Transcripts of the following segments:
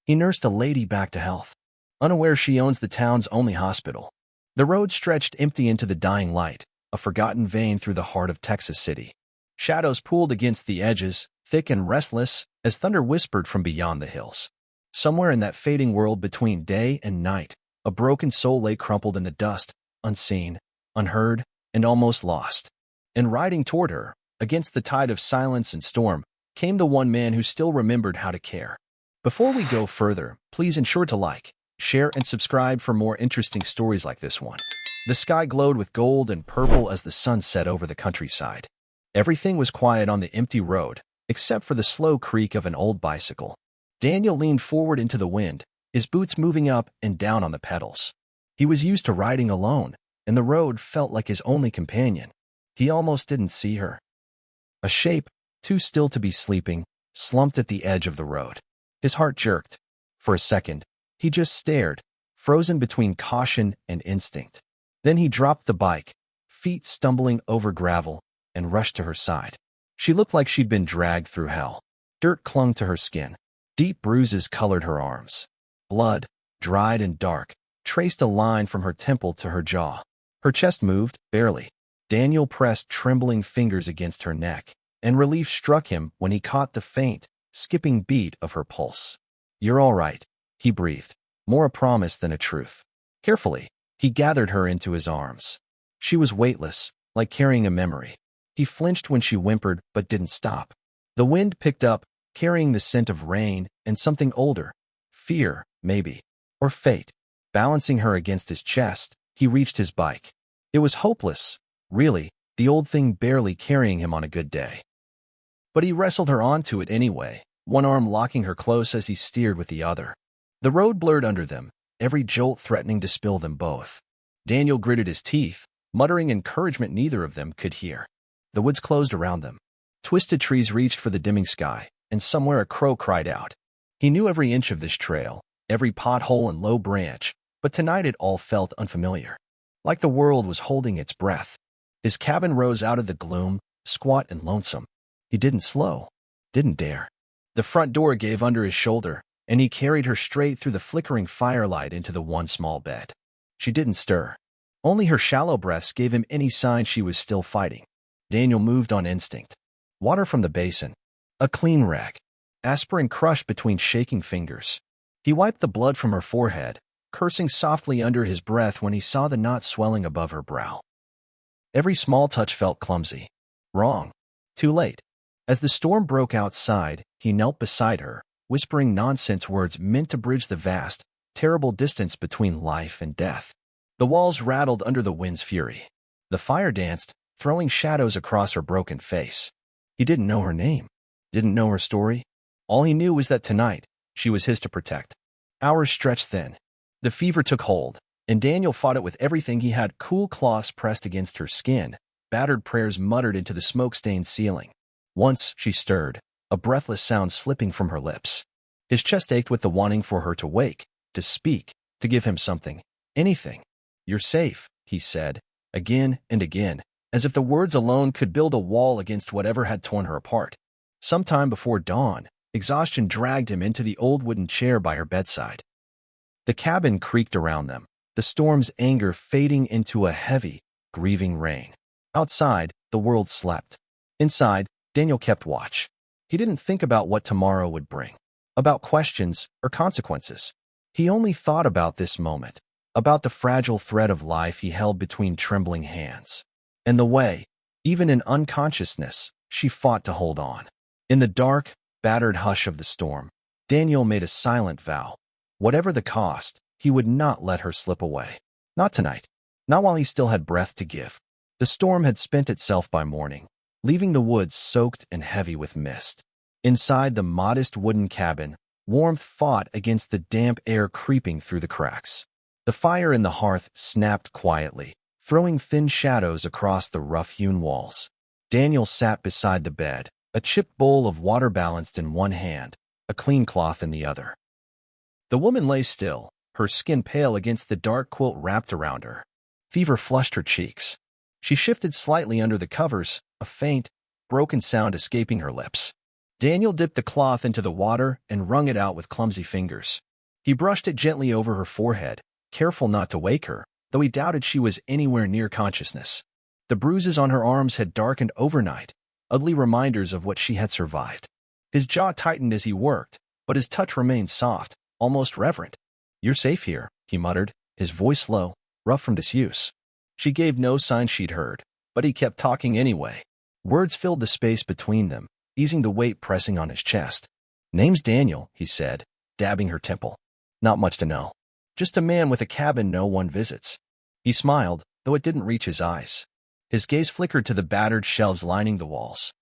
He nursed a lady back to health, unaware she owns the town's only hospital. The road stretched empty into the dying light, a forgotten vein through the heart of Texas City. Shadows pooled against the edges, thick and restless, as thunder whispered from beyond the hills. Somewhere in that fading world between day and night, a broken soul lay crumpled in the dust, unseen, unheard, and almost lost. And riding toward her, against the tide of silence and storm, came the one man who still remembered how to care. Before we go further, please ensure to like, share, and subscribe for more interesting stories like this one. The sky glowed with gold and purple as the sun set over the countryside. Everything was quiet on the empty road, except for the slow creak of an old bicycle. Daniel leaned forward into the wind, his boots moving up and down on the pedals. He was used to riding alone, and the road felt like his only companion. He almost didn't see her. A shape, too still to be sleeping, slumped at the edge of the road. His heart jerked. For a second, he just stared, frozen between caution and instinct. Then he dropped the bike, feet stumbling over gravel, and rushed to her side. She looked like she'd been dragged through hell. Dirt clung to her skin. Deep bruises colored her arms. Blood, dried and dark, traced a line from her temple to her jaw. Her chest moved, barely. Daniel pressed trembling fingers against her neck, and relief struck him when he caught the faint, skipping beat of her pulse. "You're all right," he breathed, more a promise than a truth. Carefully, he gathered her into his arms. She was weightless, like carrying a memory. He flinched when she whimpered but didn't stop. The wind picked up, carrying the scent of rain and something older. Fear, maybe. Or fate. Balancing her against his chest, he reached his bike. It was hopeless, really, the old thing barely carrying him on a good day. But he wrestled her onto it anyway, one arm locking her close as he steered with the other. The road blurred under them, every jolt threatening to spill them both. Daniel gritted his teeth, muttering encouragement neither of them could hear. The woods closed around them. Twisted trees reached for the dimming sky, and somewhere a crow cried out. He knew every inch of this trail, every pothole and low branch, but tonight it all felt unfamiliar. Like the world was holding its breath. His cabin rose out of the gloom, squat and lonesome. He didn't slow, didn't dare. The front door gave under his shoulder, and he carried her straight through the flickering firelight into the one small bed. She didn't stir. Only her shallow breaths gave him any sign she was still fighting. Daniel moved on instinct. Water from the basin. A clean rag. Aspirin crushed between shaking fingers. He wiped the blood from her forehead, cursing softly under his breath when he saw the knot swelling above her brow. Every small touch felt clumsy. Wrong. Too late. As the storm broke outside, he knelt beside her, whispering nonsense words meant to bridge the vast, terrible distance between life and death. The walls rattled under the wind's fury. The fire danced, throwing shadows across her broken face. He didn't know her name, didn't know her story. All he knew was that tonight, she was his to protect. Hours stretched thin. The fever took hold, and Daniel fought it with everything he had. Cool cloths pressed against her skin, battered prayers muttered into the smoke-stained ceiling. Once she stirred, a breathless sound slipping from her lips. His chest ached with the wanting for her to wake, to speak, to give him something, anything. "You're safe," he said, again and again, as if the words alone could build a wall against whatever had torn her apart. Sometime before dawn, exhaustion dragged him into the old wooden chair by her bedside. The cabin creaked around them, the storm's anger fading into a heavy, grieving rain. Outside, the world slept. Inside, Daniel kept watch. He didn't think about what tomorrow would bring, about questions or consequences. He only thought about this moment, about the fragile thread of life he held between trembling hands, and the way, even in unconsciousness, she fought to hold on. In the dark, battered hush of the storm, Daniel made a silent vow. Whatever the cost, he would not let her slip away. Not tonight. Not while he still had breath to give. The storm had spent itself by morning, leaving the woods soaked and heavy with mist. Inside the modest wooden cabin, warmth fought against the damp air creeping through the cracks. The fire in the hearth snapped quietly, throwing thin shadows across the rough-hewn walls. Daniel sat beside the bed, a chipped bowl of water balanced in one hand, a clean cloth in the other. The woman lay still, her skin pale against the dark quilt wrapped around her. Fever flushed her cheeks. She shifted slightly under the covers, a faint, broken sound escaping her lips. Daniel dipped the cloth into the water and wrung it out with clumsy fingers. He brushed it gently over her forehead, careful not to wake her, though he doubted she was anywhere near consciousness. The bruises on her arms had darkened overnight, ugly reminders of what she had survived. His jaw tightened as he worked, but his touch remained soft, almost reverent. "You're safe here," he muttered, his voice low, rough from disuse. She gave no sign she'd heard, but he kept talking anyway. Words filled the space between them, easing the weight pressing on his chest. "Name's Daniel," he said, dabbing her temple. "Not much to know. Just a man with a cabin no one visits." He smiled, though it didn't reach his eyes. His gaze flickered to the battered shelves lining the walls.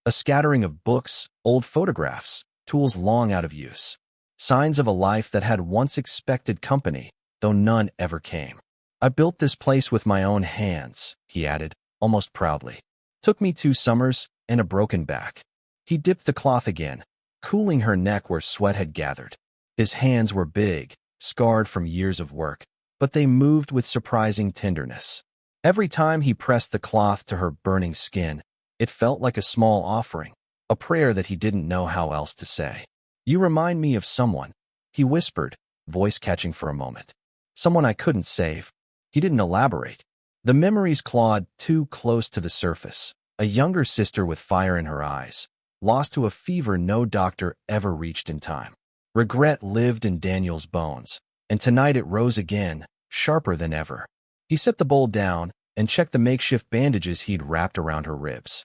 A scattering of books, old photographs, tools long out of use. Signs of a life that had once expected company, though none ever came. "I built this place with my own hands," he added, almost proudly. "Took me 2 summers and a broken back." He dipped the cloth again, cooling her neck where sweat had gathered. His hands were big, scarred from years of work, but they moved with surprising tenderness. Every time he pressed the cloth to her burning skin, it felt like a small offering, a prayer that he didn't know how else to say. "You remind me of someone," he whispered, voice catching for a moment. "Someone I couldn't save." He didn't elaborate. The memories clawed too close to the surface. A younger sister with fire in her eyes, lost to a fever no doctor ever reached in time. Regret lived in Daniel's bones, and tonight it rose again, sharper than ever. He set the bowl down and checked the makeshift bandages he'd wrapped around her ribs.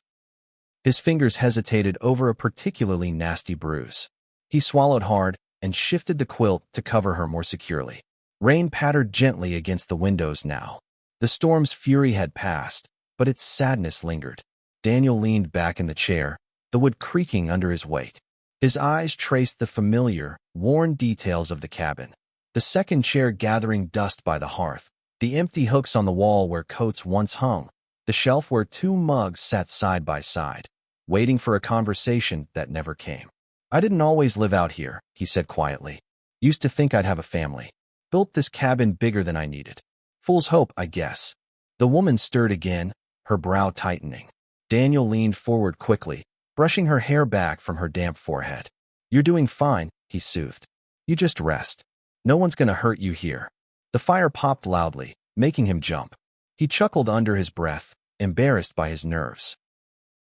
His fingers hesitated over a particularly nasty bruise. He swallowed hard and shifted the quilt to cover her more securely. Rain pattered gently against the windows now. The storm's fury had passed, but its sadness lingered. Daniel leaned back in the chair, the wood creaking under his weight. His eyes traced the familiar, worn details of the cabin. The second chair gathering dust by the hearth, the empty hooks on the wall where coats once hung, the shelf where 2 mugs sat side by side, waiting for a conversation that never came. "I didn't always live out here," he said quietly. "Used to think I'd have a family. Built this cabin bigger than I needed. Fool's hope, I guess." The woman stirred again, her brow tightening. Daniel leaned forward quickly, brushing her hair back from her damp forehead. "You're doing fine," he soothed. "You just rest. No one's gonna hurt you here." The fire popped loudly, making him jump. He chuckled under his breath, embarrassed by his nerves.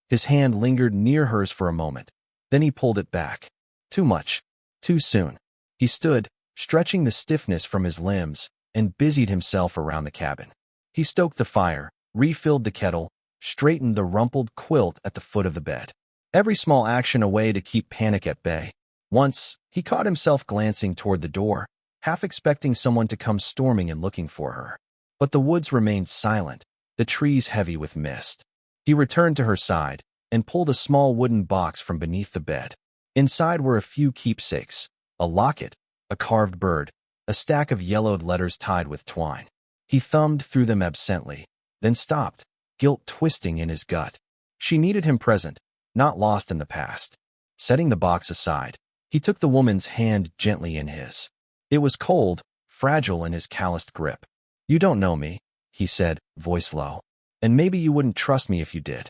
His hand lingered near hers for a moment. Then he pulled it back. Too much. Too soon. He stood, stretching the stiffness from his limbs, and busied himself around the cabin. He stoked the fire, refilled the kettle, straightened the rumpled quilt at the foot of the bed. Every small action a way to keep panic at bay. Once, he caught himself glancing toward the door, half expecting someone to come storming and looking for her. But the woods remained silent, the trees heavy with mist. He returned to her side and pulled a small wooden box from beneath the bed. Inside were a few keepsakes, a locket, a carved bird, a stack of yellowed letters tied with twine. He thumbed through them absently, then stopped, guilt twisting in his gut. She needed him present, not lost in the past. Setting the box aside, he took the woman's hand gently in his. It was cold, fragile in his calloused grip. "You don't know me," he said, voice low. "And maybe you wouldn't trust me if you did.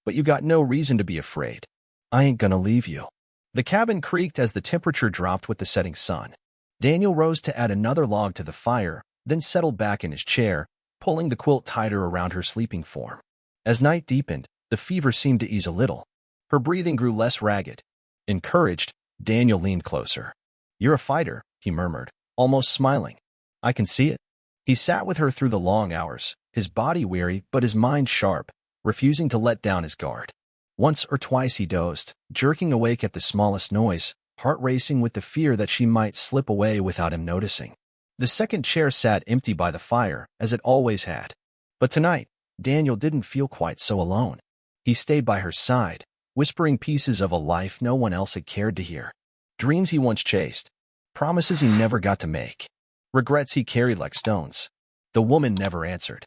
But you got no reason to be afraid. I ain't gonna leave you." The cabin creaked as the temperature dropped with the setting sun. Daniel rose to add another log to the fire, then settled back in his chair, pulling the quilt tighter around her sleeping form. As night deepened, the fever seemed to ease a little. Her breathing grew less ragged. Encouraged, Daniel leaned closer. "You're a fighter," he murmured, almost smiling. "I can see it." He sat with her through the long hours, his body weary but his mind sharp, refusing to let down his guard. Once or twice he dozed, jerking awake at the smallest noise, heart racing with the fear that she might slip away without him noticing. The second chair sat empty by the fire, as it always had. But tonight, Daniel didn't feel quite so alone. He stayed by her side, whispering pieces of a life no one else had cared to hear. Dreams he once chased, promises he never got to make, regrets he carried like stones. The woman never answered.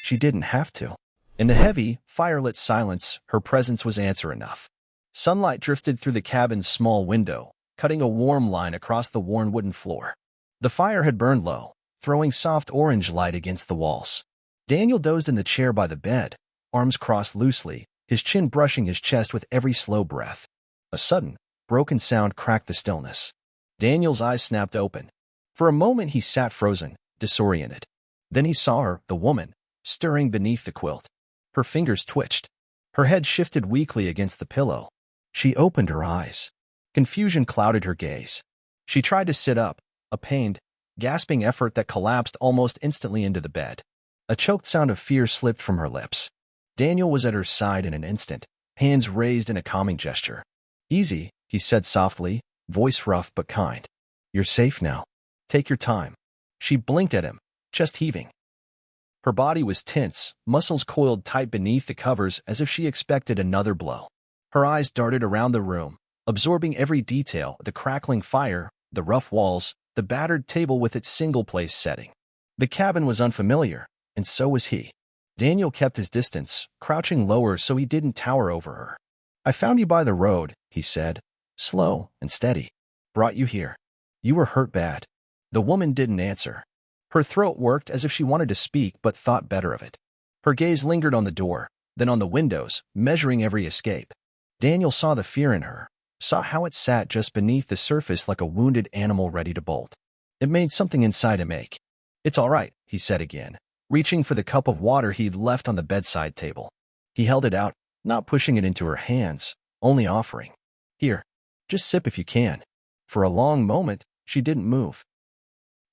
She didn't have to. In the heavy, firelit silence, her presence was answer enough. Sunlight drifted through the cabin's small window, cutting a warm line across the worn wooden floor. The fire had burned low, throwing soft orange light against the walls. Daniel dozed in the chair by the bed, arms crossed loosely, his his chin brushing his chest with every slow breath. A sudden, broken sound cracked the stillness. Daniel's eyes snapped open. For a moment he sat frozen, disoriented. Then he saw her, the woman, stirring beneath the quilt. Her fingers twitched. Her head shifted weakly against the pillow. She opened her eyes. Confusion clouded her gaze. She tried to sit up, a pained, gasping effort that collapsed almost instantly into the bed. A choked sound of fear slipped from her lips. Daniel was at her side in an instant, hands raised in a calming gesture. "Easy," he said softly, voice rough but kind. "You're safe now. Take your time." She blinked at him, chest heaving. Her body was tense, muscles coiled tight beneath the covers as if she expected another blow. Her eyes darted around the room, absorbing every detail, the crackling fire, the rough walls, the battered table with its single-place setting. The cabin was unfamiliar, and so was he. Daniel kept his distance, crouching lower so he didn't tower over her. "I found you by the road," he said, slow and steady. "Brought you here. You were hurt bad." The woman didn't answer. Her throat worked as if she wanted to speak but thought better of it. Her gaze lingered on the door, then on the windows, measuring every escape. Daniel saw the fear in her, saw how it sat just beneath the surface like a wounded animal ready to bolt. It made something inside him ache. "It's all right," he said again, reaching for the cup of water he'd left on the bedside table. He held it out, not pushing it into her hands, only offering. "Here, just sip if you can." For a long moment, she didn't move.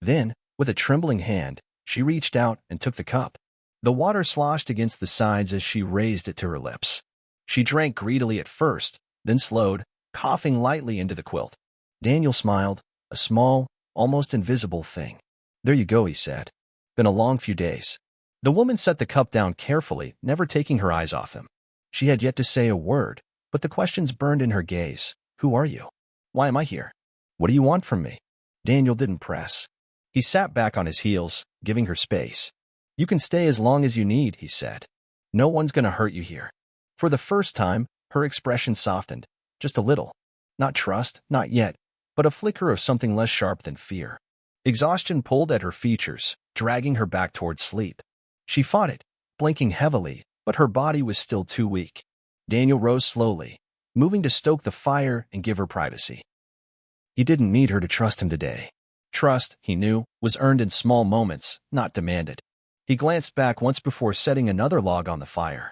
Then, with a trembling hand, she reached out and took the cup. The water sloshed against the sides as she raised it to her lips. She drank greedily at first, then slowed, coughing lightly into the quilt. Daniel smiled, a small, almost invisible thing. "There you go," he said. "Been a long few days." The woman set the cup down carefully, never taking her eyes off him. She had yet to say a word, but the questions burned in her gaze. "Who are you? Why am I here? What do you want from me?" Daniel didn't press. He sat back on his heels, giving her space. "You can stay as long as you need," he said. "No one's going to hurt you here." For the first time, her expression softened, just a little. Not trust, not yet, but a flicker of something less sharp than fear. Exhaustion pulled at her features, dragging her back toward sleep. She fought it, blinking heavily, but her body was still too weak. Daniel rose slowly, moving to stoke the fire and give her privacy. He didn't need her to trust him today. Trust, he knew, was earned in small moments, not demanded. He glanced back once before setting another log on the fire.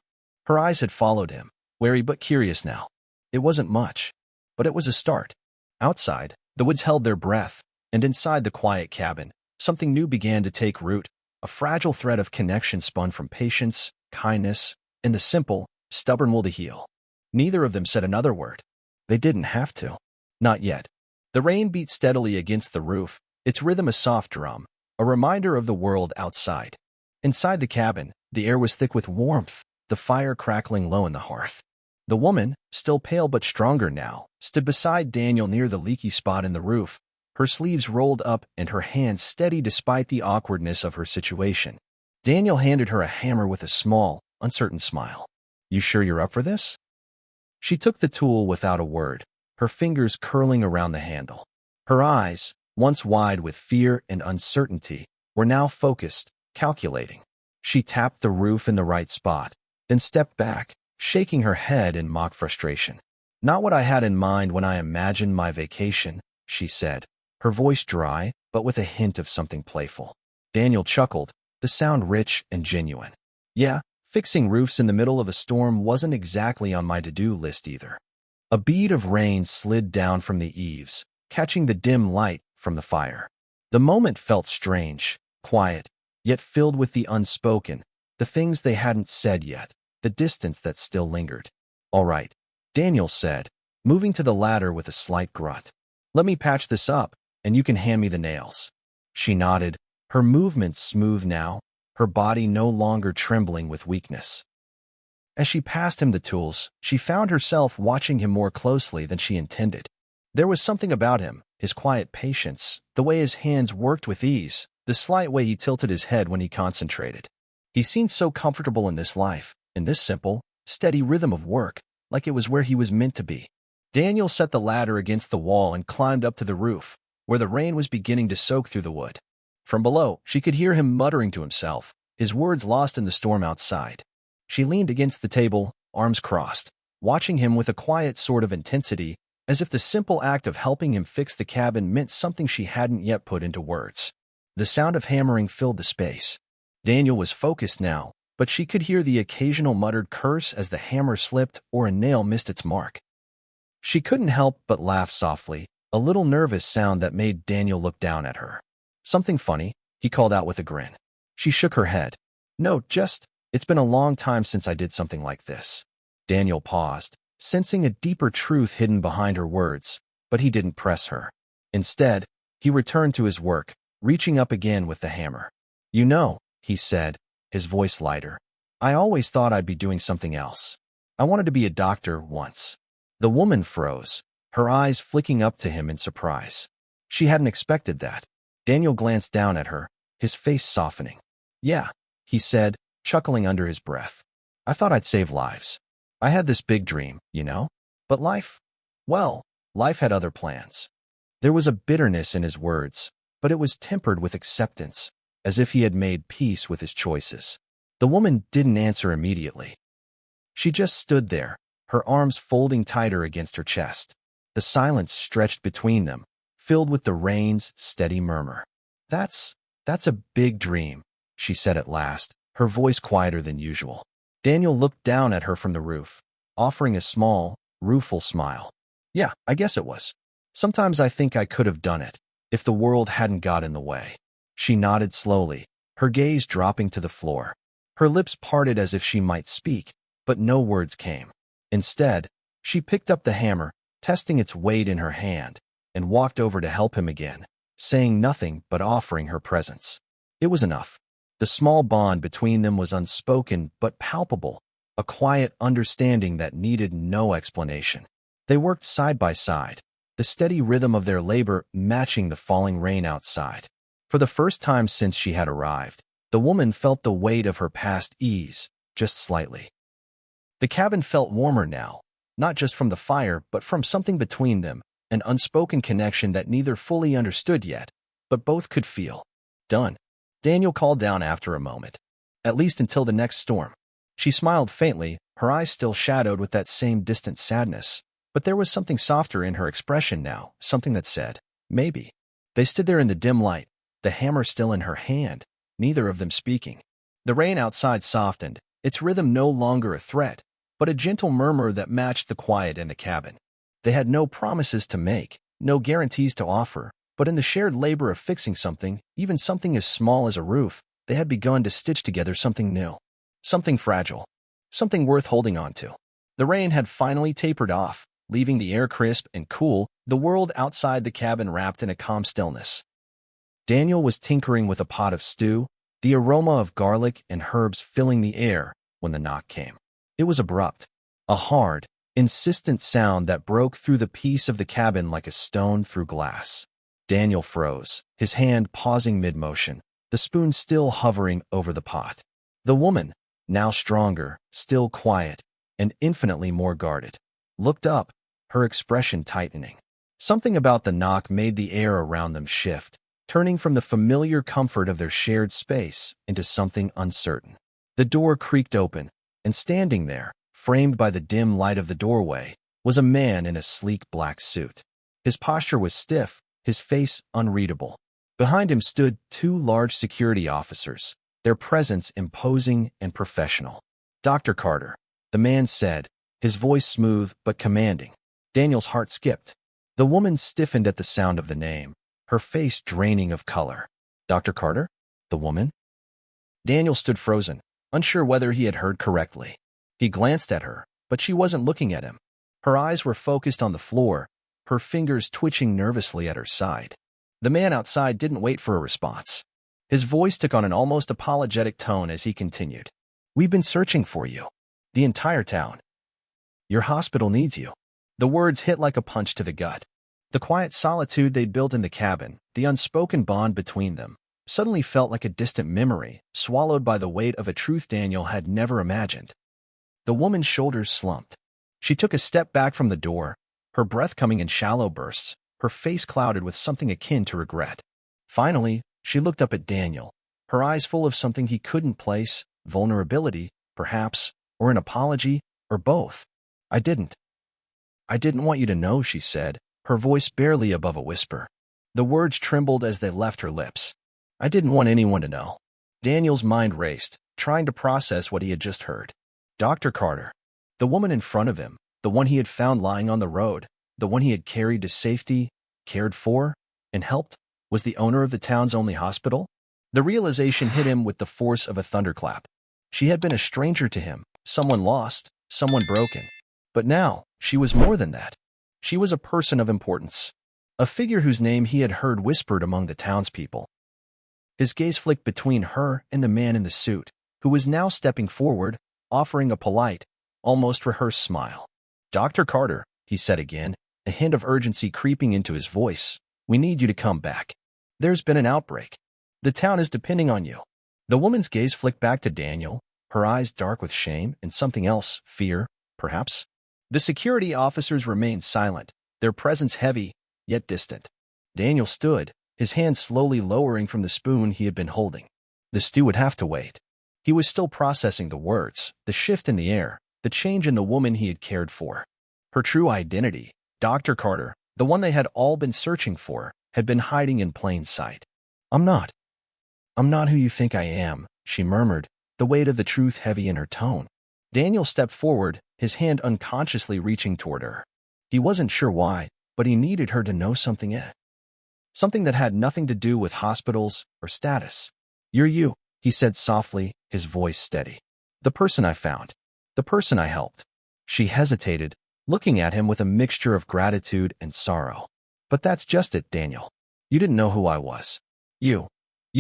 Her eyes had followed him, wary but curious now. It wasn't much, but it was a start. Outside, the woods held their breath, and inside the quiet cabin, something new began to take root, a fragile thread of connection spun from patience, kindness, and the simple, stubborn will to heal. Neither of them said another word. They didn't have to. Not yet. The rain beat steadily against the roof, its rhythm a soft drum, a reminder of the world outside. Inside the cabin, the air was thick with warmth, the fire crackling low in the hearth. The woman, still pale but stronger now, stood beside Daniel near the leaky spot in the roof, her sleeves rolled up and her hands steady despite the awkwardness of her situation. Daniel handed her a hammer with a small, uncertain smile. "You sure you're up for this?" She took the tool without a word, her fingers curling around the handle. Her eyes, once wide with fear and uncertainty, were now focused, calculating. She tapped the roof in the right spot, then stepped back, shaking her head in mock frustration. "Not what I had in mind when I imagined my vacation," she said, her voice dry, but with a hint of something playful. Daniel chuckled, the sound rich and genuine. "Yeah, fixing roofs in the middle of a storm wasn't exactly on my to-do list either." A bead of rain slid down from the eaves, catching the dim light from the fire. The moment felt strange, quiet, yet filled with the unspoken, the things they hadn't said yet, the distance that still lingered. "All right," Daniel said, moving to the ladder with a slight grunt. "Let me patch this up, and you can hand me the nails." She nodded, her movements smooth now, her body no longer trembling with weakness. As she passed him the tools, she found herself watching him more closely than she intended. There was something about him, his quiet patience, the way his hands worked with ease, the slight way he tilted his head when he concentrated. He seemed so comfortable in this life, in this simple, steady rhythm of work, like it was where he was meant to be. Daniel set the ladder against the wall and climbed up to the roof, where the rain was beginning to soak through the wood. From below, she could hear him muttering to himself, his words lost in the storm outside. She leaned against the table, arms crossed, watching him with a quiet sort of intensity, as if the simple act of helping him fix the cabin meant something she hadn't yet put into words. The sound of hammering filled the space. Daniel was focused now, but she could hear the occasional muttered curse as the hammer slipped or a nail missed its mark. She couldn't help but laugh softly, a little nervous sound that made Daniel look down at her. "Something funny?" he called out with a grin. She shook her head. "No, it's been a long time since I did something like this." Daniel paused, sensing a deeper truth hidden behind her words, but he didn't press her. Instead, he returned to his work, reaching up again with the hammer. "You know," he said, his voice lighter, "I always thought I'd be doing something else. I wanted to be a doctor once." The woman froze, her eyes flicking up to him in surprise. She hadn't expected that. Daniel glanced down at her, his face softening. "Yeah," he said, chuckling under his breath. "I thought I'd save lives. I had this big dream, you know? But life had other plans." There was a bitterness in his words, but it was tempered with acceptance, as if he had made peace with his choices. The woman didn't answer immediately. She just stood there, her arms folding tighter against her chest. The silence stretched between them, filled with the rain's steady murmur. That's a big dream," she said at last, her voice quieter than usual. Daniel looked down at her from the roof, offering a small, rueful smile. "Yeah, I guess it was. Sometimes I think I could have done it, if the world hadn't got in the way." She nodded slowly, her gaze dropping to the floor. Her lips parted as if she might speak, but no words came. Instead, she picked up the hammer, testing its weight in her hand, and walked over to help him again, saying nothing but offering her presence. It was enough. The small bond between them was unspoken but palpable, a quiet understanding that needed no explanation. They worked side by side, the steady rhythm of their labor matching the falling rain outside. For the first time since she had arrived, the woman felt the weight of her past ease, just slightly. The cabin felt warmer now, not just from the fire but from something between them, an unspoken connection that neither fully understood yet, but both could feel. "Done," Daniel called down after a moment. "At least until the next storm." She smiled faintly, her eyes still shadowed with that same distant sadness, but there was something softer in her expression now, something that said, "Maybe." They stood there in the dim light, the hammer still in her hand, neither of them speaking. The rain outside softened, its rhythm no longer a threat, but a gentle murmur that matched the quiet in the cabin. They had no promises to make, no guarantees to offer, but in the shared labor of fixing something, even something as small as a roof, they had begun to stitch together something new. Something fragile. Something worth holding on to. The rain had finally tapered off, leaving the air crisp and cool, the world outside the cabin wrapped in a calm stillness. Daniel was tinkering with a pot of stew, the aroma of garlic and herbs filling the air, when the knock came. It was abrupt, a hard, insistent sound that broke through the peace of the cabin like a stone through glass. Daniel froze, his hand pausing mid-motion, the spoon still hovering over the pot. The woman, now stronger, still quiet, and infinitely more guarded, looked up, her expression tightening. Something about the knock made the air around them shift, turning from the familiar comfort of their shared space into something uncertain. The door creaked open, and standing there, framed by the dim light of the doorway, was a man in a sleek black suit. His posture was stiff, his face unreadable. Behind him stood two large security officers, their presence imposing and professional. "Dr. Carter," the man said, his voice smooth but commanding. Daniel's heart skipped. The woman stiffened at the sound of the name, her face draining of color. "Dr. Carter? The woman?" Daniel stood frozen, unsure whether he had heard correctly. He glanced at her, but she wasn't looking at him. Her eyes were focused on the floor, her fingers twitching nervously at her side. The man outside didn't wait for a response. His voice took on an almost apologetic tone as he continued. "We've been searching for you. The entire town. Your hospital needs you." The words hit like a punch to the gut. The quiet solitude they'd built in the cabin, the unspoken bond between them, suddenly felt like a distant memory, swallowed by the weight of a truth Daniel had never imagined. The woman's shoulders slumped. She took a step back from the door, her breath coming in shallow bursts, her face clouded with something akin to regret. Finally, she looked up at Daniel, her eyes full of something he couldn't place, vulnerability, perhaps, or an apology, Or both. I didn't. I didn't want you to know, she said, her voice barely above a whisper. The words trembled as they left her lips. I didn't want anyone to know. Daniel's mind raced, trying to process what he had just heard. Dr. Carter. The woman in front of him, the one he had found lying on the road, the one he had carried to safety, cared for, and helped, was the owner of the town's only hospital? The realization hit him with the force of a thunderclap. She had been a stranger to him, someone lost, someone broken. But now, she was more than that. She was a person of importance. A figure whose name he had heard whispered among the townspeople. His gaze flicked between her and the man in the suit, who was now stepping forward, offering a polite, almost rehearsed smile. Dr. Carter, he said again, a hint of urgency creeping into his voice, we need you to come back. There's been an outbreak. The town is depending on you. The woman's gaze flicked back to Daniel, her eyes dark with shame and something else, fear, perhaps. The security officers remained silent, their presence heavy, yet distant. Daniel stood, his hand slowly lowering from the spoon he had been holding. The stew would have to wait. He was still processing the words, the shift in the air, the change in the woman he had cared for. Her true identity, Dr. Carter, the one they had all been searching for, had been hiding in plain sight. I'm not who you think I am, she murmured, the weight of the truth heavy in her tone. Daniel stepped forward, his hand unconsciously reaching toward her. He wasn't sure why, but he needed her to know something. Something that had nothing to do with hospitals or status. You're you, he said softly, his voice steady. The person I found. The person I helped. She hesitated, looking at him with a mixture of gratitude and sorrow. But that's just it, Daniel. You didn't know who I was. You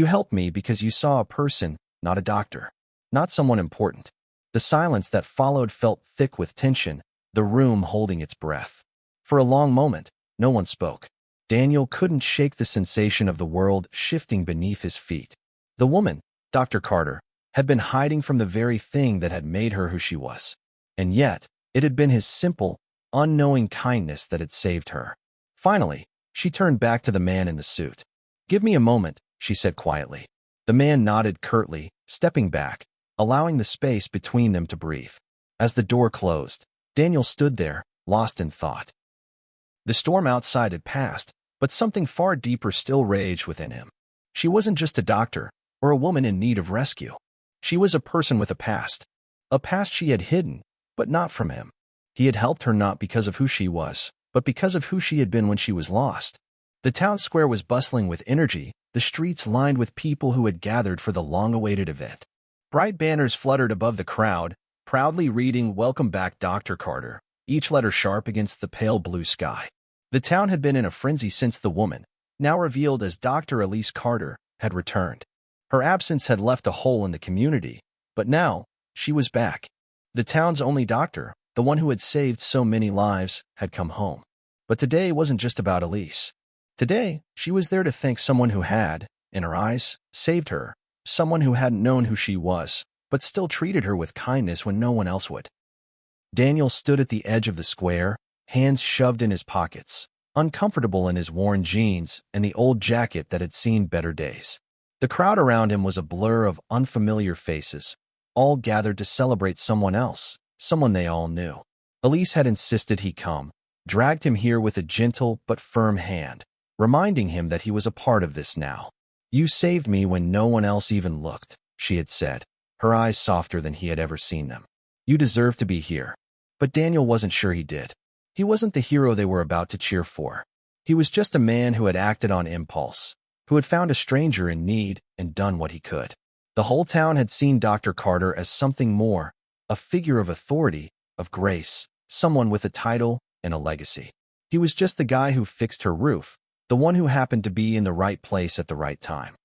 helped me because you saw a person, not a doctor. Not someone important. The silence that followed felt thick with tension, the room holding its breath. For a long moment, no one spoke. Daniel couldn't shake the sensation of the world shifting beneath his feet. The woman, Dr. Carter, had been hiding from the very thing that had made her who she was. And yet, it had been his simple, unknowing kindness that had saved her. Finally, she turned back to the man in the suit. Give me a moment, she said quietly. The man nodded curtly, stepping back, allowing the space between them to breathe. As the door closed, Daniel stood there, lost in thought. The storm outside had passed, but something far deeper still raged within him. She wasn't just a doctor, or a woman in need of rescue. She was a person with a past she had hidden, but not from him. He had helped her not because of who she was, but because of who she had been when she was lost. The town square was bustling with energy, the streets lined with people who had gathered for the long-awaited event. Bright banners fluttered above the crowd, proudly reading, "Welcome back, Dr. Carter," each letter sharp against the pale blue sky. The town had been in a frenzy since the woman, now revealed as Dr. Elise Carter, had returned. Her absence had left a hole in the community, but now, she was back. The town's only doctor, the one who had saved so many lives, had come home. But today wasn't just about Elise. Today, she was there to thank someone who had, in her eyes, saved her, someone who hadn't known who she was, but still treated her with kindness when no one else would. Daniel stood at the edge of the square, hands shoved in his pockets, uncomfortable in his worn jeans and the old jacket that had seen better days. The crowd around him was a blur of unfamiliar faces, all gathered to celebrate someone else, someone they all knew. Elise had insisted he come, dragged him here with a gentle but firm hand, reminding him that he was a part of this now. "You saved me when no one else even looked," she had said, her eyes softer than he had ever seen them. "You deserve to be here." But Daniel wasn't sure he did. He wasn't the hero they were about to cheer for. He was just a man who had acted on impulse, who had found a stranger in need and done what he could. The whole town had seen Dr. Carter as something more, a figure of authority, of grace, someone with a title and a legacy. He was just the guy who fixed her roof, the one who happened to be in the right place at the right time.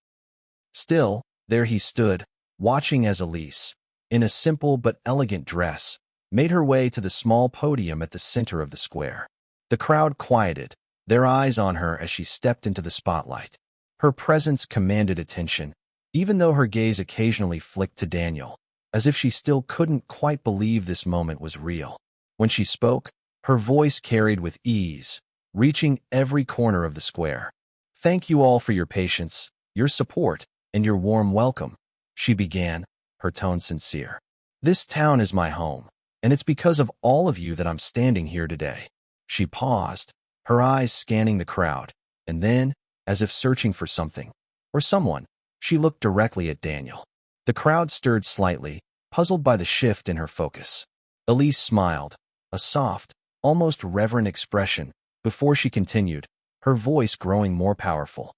Still, there he stood, watching as Elise, in a simple but elegant dress, made her way to the small podium at the center of the square. The crowd quieted, their eyes on her as she stepped into the spotlight. Her presence commanded attention, even though her gaze occasionally flicked to Daniel, as if she still couldn't quite believe this moment was real. When she spoke, her voice carried with ease, reaching every corner of the square. "Thank you all for your patience, your support, and your warm welcome," she began, her tone sincere. "This town is my home, And it's because of all of you that I'm standing here today. She paused, her eyes scanning the crowd, and then, as if searching for something, or someone, she looked directly at Daniel. The crowd stirred slightly, puzzled by the shift in her focus. Elise smiled, a soft, almost reverent expression, before she continued, her voice growing more powerful.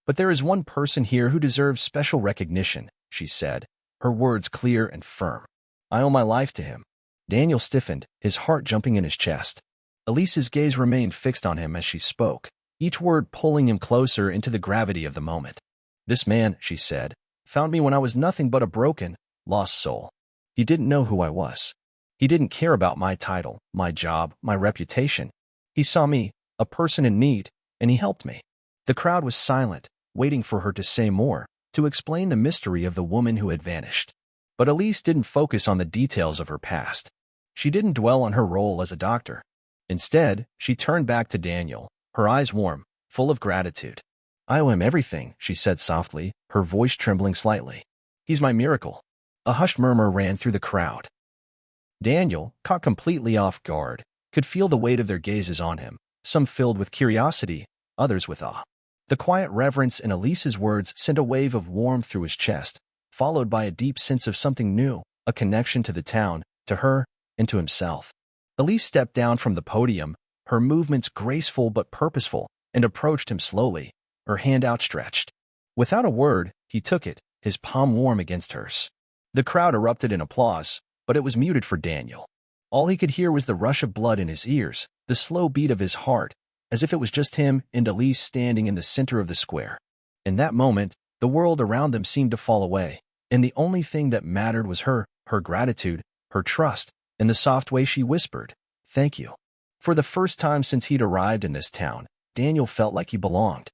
"But there is one person here who deserves special recognition," she said, her words clear and firm. "I owe my life to him." Daniel stiffened, his heart jumping in his chest. Elise's gaze remained fixed on him as she spoke, each word pulling him closer into the gravity of the moment. "This man," she said, "found me when I was nothing but a broken, lost soul. He didn't know who I was. He didn't care about my title, my job, my reputation. He saw me, a person in need, and he helped me." The crowd was silent, waiting for her to say more, to explain the mystery of the woman who had vanished. But Elise didn't focus on the details of her past. She didn't dwell on her role as a doctor. Instead, she turned back to Daniel, her eyes warm, full of gratitude. "I owe him everything," she said softly, her voice trembling slightly. "He's my miracle." A hushed murmur ran through the crowd. Daniel, caught completely off guard, could feel the weight of their gazes on him, some filled with curiosity, others with awe. The quiet reverence in Elise's words sent a wave of warmth through his chest, followed by a deep sense of something new, a connection to the town, to her, and to himself. Elise stepped down from the podium, her movements graceful but purposeful, and approached him slowly, her hand outstretched. Without a word, he took it, his palm warm against hers. The crowd erupted in applause, but it was muted for Daniel. All he could hear was the rush of blood in his ears, the slow beat of his heart, as if it was just him and Elise standing in the center of the square. In that moment, the world around them seemed to fall away, and the only thing that mattered was her gratitude, her trust, and the soft way she whispered, "Thank you." For the first time since he'd arrived in this town, Daniel felt like he belonged.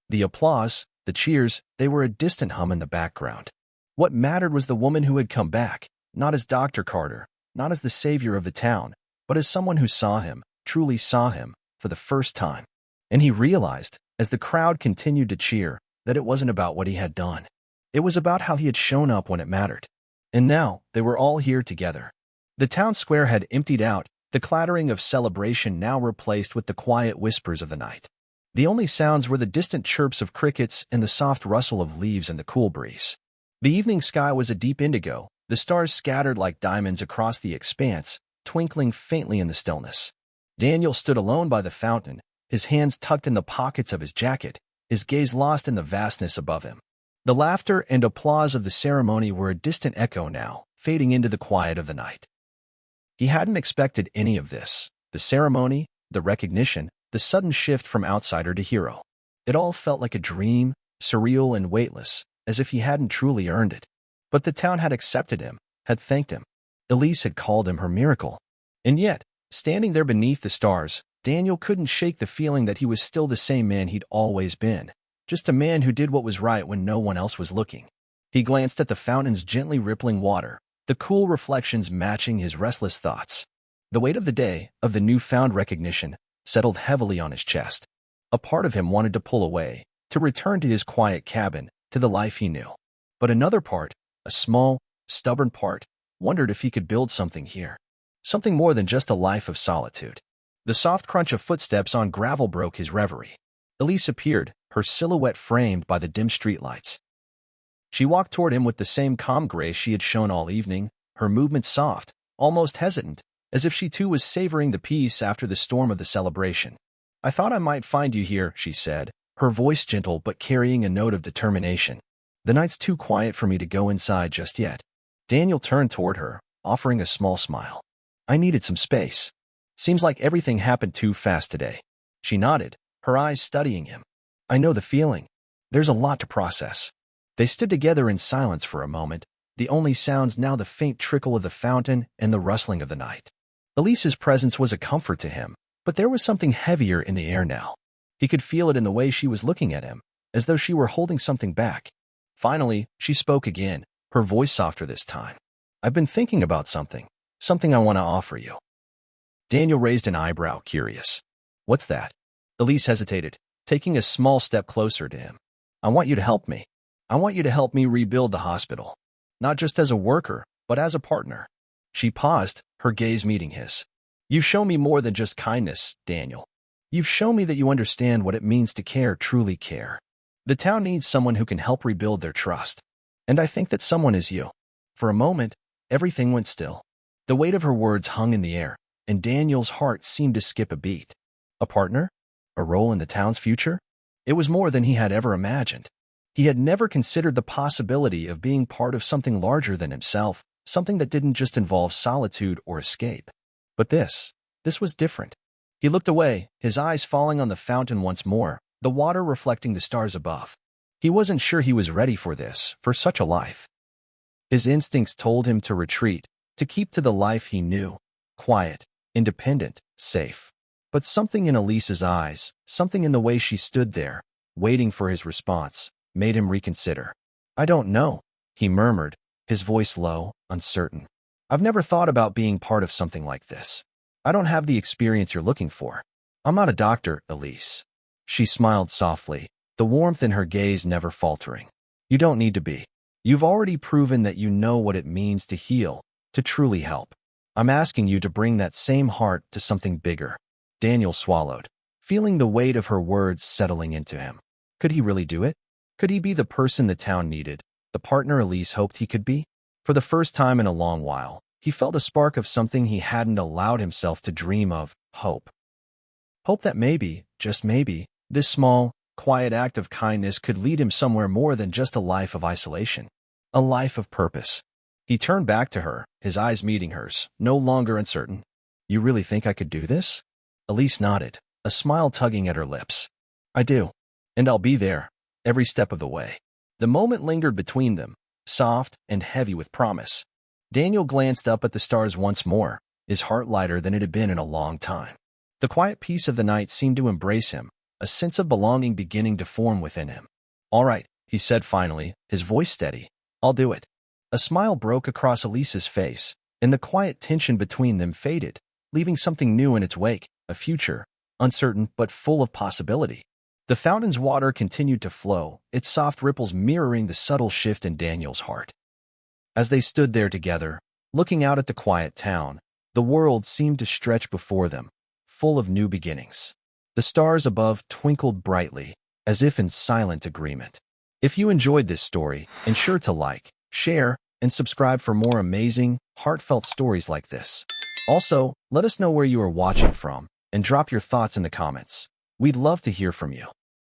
The applause, the cheers, they were a distant hum in the background. What mattered was the woman who had come back, not as Dr. Carter, not as the savior of the town, but as someone who saw him, truly saw him, for the first time. And he realized, as the crowd continued to cheer, that it wasn't about what he had done. It was about how he had shown up when it mattered. And now, they were all here together. The town square had emptied out, the clattering of celebration now replaced with the quiet whispers of the night. The only sounds were the distant chirps of crickets and the soft rustle of leaves in the cool breeze. The evening sky was a deep indigo, the stars scattered like diamonds across the expanse, twinkling faintly in the stillness. Daniel stood alone by the fountain, his hands tucked in the pockets of his jacket, his gaze lost in the vastness above him. The laughter and applause of the ceremony were a distant echo now, fading into the quiet of the night. He hadn't expected any of this, the ceremony, the recognition, the sudden shift from outsider to hero. It all felt like a dream, surreal and weightless, as if he hadn't truly earned it. But the town had accepted him, had thanked him. Elise had called him her miracle. And yet, standing there beneath the stars, Daniel couldn't shake the feeling that he was still the same man he'd always been, just a man who did what was right when no one else was looking. He glanced at the fountain's gently rippling water, the cool reflections matching his restless thoughts. The weight of the day, of the newfound recognition, settled heavily on his chest. A part of him wanted to pull away, to return to his quiet cabin, to the life he knew. But another part, a small, stubborn part, wondered if he could build something here. Something more than just a life of solitude. The soft crunch of footsteps on gravel broke his reverie. Elise appeared, her silhouette framed by the dim streetlights. She walked toward him with the same calm grace she had shown all evening, her movements soft, almost hesitant, as if she too was savoring the peace after the storm of the celebration. "I thought I might find you here," she said, her voice gentle but carrying a note of determination. "The night's too quiet for me to go inside just yet." Daniel turned toward her, offering a small smile. "I needed some space. Seems like everything happened too fast today." She nodded, her eyes studying him. "I know the feeling. There's a lot to process." They stood together in silence for a moment, the only sounds now the faint trickle of the fountain and the rustling of the night. Elise's presence was a comfort to him, but there was something heavier in the air now. He could feel it in the way she was looking at him, as though she were holding something back. Finally, she spoke again, her voice softer this time. "I've been thinking about something I want to offer you." Daniel raised an eyebrow, curious. "What's that?" Elise hesitated, taking a small step closer to him. "I want you to help me. I want you to help me rebuild the hospital. Not just as a worker, but as a partner." She paused, her gaze meeting his. You show me more than just kindness, Daniel. You've shown me that you understand what it means to care, truly care. The town needs someone who can help rebuild their trust. And I think that someone is you. For a moment, everything went still. The weight of her words hung in the air, and Daniel's heart seemed to skip a beat. A partner? A role in the town's future? It was more than he had ever imagined. He had never considered the possibility of being part of something larger than himself, something that didn't just involve solitude or escape. But this was different. He looked away, his eyes falling on the fountain once more, the water reflecting the stars above. He wasn't sure he was ready for this, for such a life. His instincts told him to retreat, to keep to the life he knew, quiet, independent, safe. But something in Elise's eyes, something in the way she stood there, waiting for his response, made him reconsider. I don't know, he murmured, his voice low, uncertain. I've never thought about being part of something like this. I don't have the experience you're looking for. I'm not a doctor, Elise. She smiled softly, the warmth in her gaze never faltering. You don't need to be. You've already proven that you know what it means to heal, to truly help. I'm asking you to bring that same heart to something bigger. Daniel swallowed, feeling the weight of her words settling into him. Could he really do it? Could he be the person the town needed, the partner Elise hoped he could be? For the first time in a long while, he felt a spark of something he hadn't allowed himself to dream of, hope. Hope that maybe, just maybe, this small, quiet act of kindness could lead him somewhere more than just a life of isolation. A life of purpose. He turned back to her, his eyes meeting hers, no longer uncertain. You really think I could do this? Elise nodded, a smile tugging at her lips. I do. And I'll be there, every step of the way. The moment lingered between them, soft and heavy with promise. Daniel glanced up at the stars once more, his heart lighter than it had been in a long time. The quiet peace of the night seemed to embrace him, a sense of belonging beginning to form within him. All right, he said finally, his voice steady. I'll do it. A smile broke across Elise's face, and the quiet tension between them faded, leaving something new in its wake, a future, uncertain but full of possibility. The fountain's water continued to flow, its soft ripples mirroring the subtle shift in Daniel's heart. As they stood there together, looking out at the quiet town, the world seemed to stretch before them, full of new beginnings. The stars above twinkled brightly, as if in silent agreement. If you enjoyed this story, ensure to like, share, and subscribe for more amazing, heartfelt stories like this. Also, let us know where you are watching from, and drop your thoughts in the comments. We'd love to hear from you.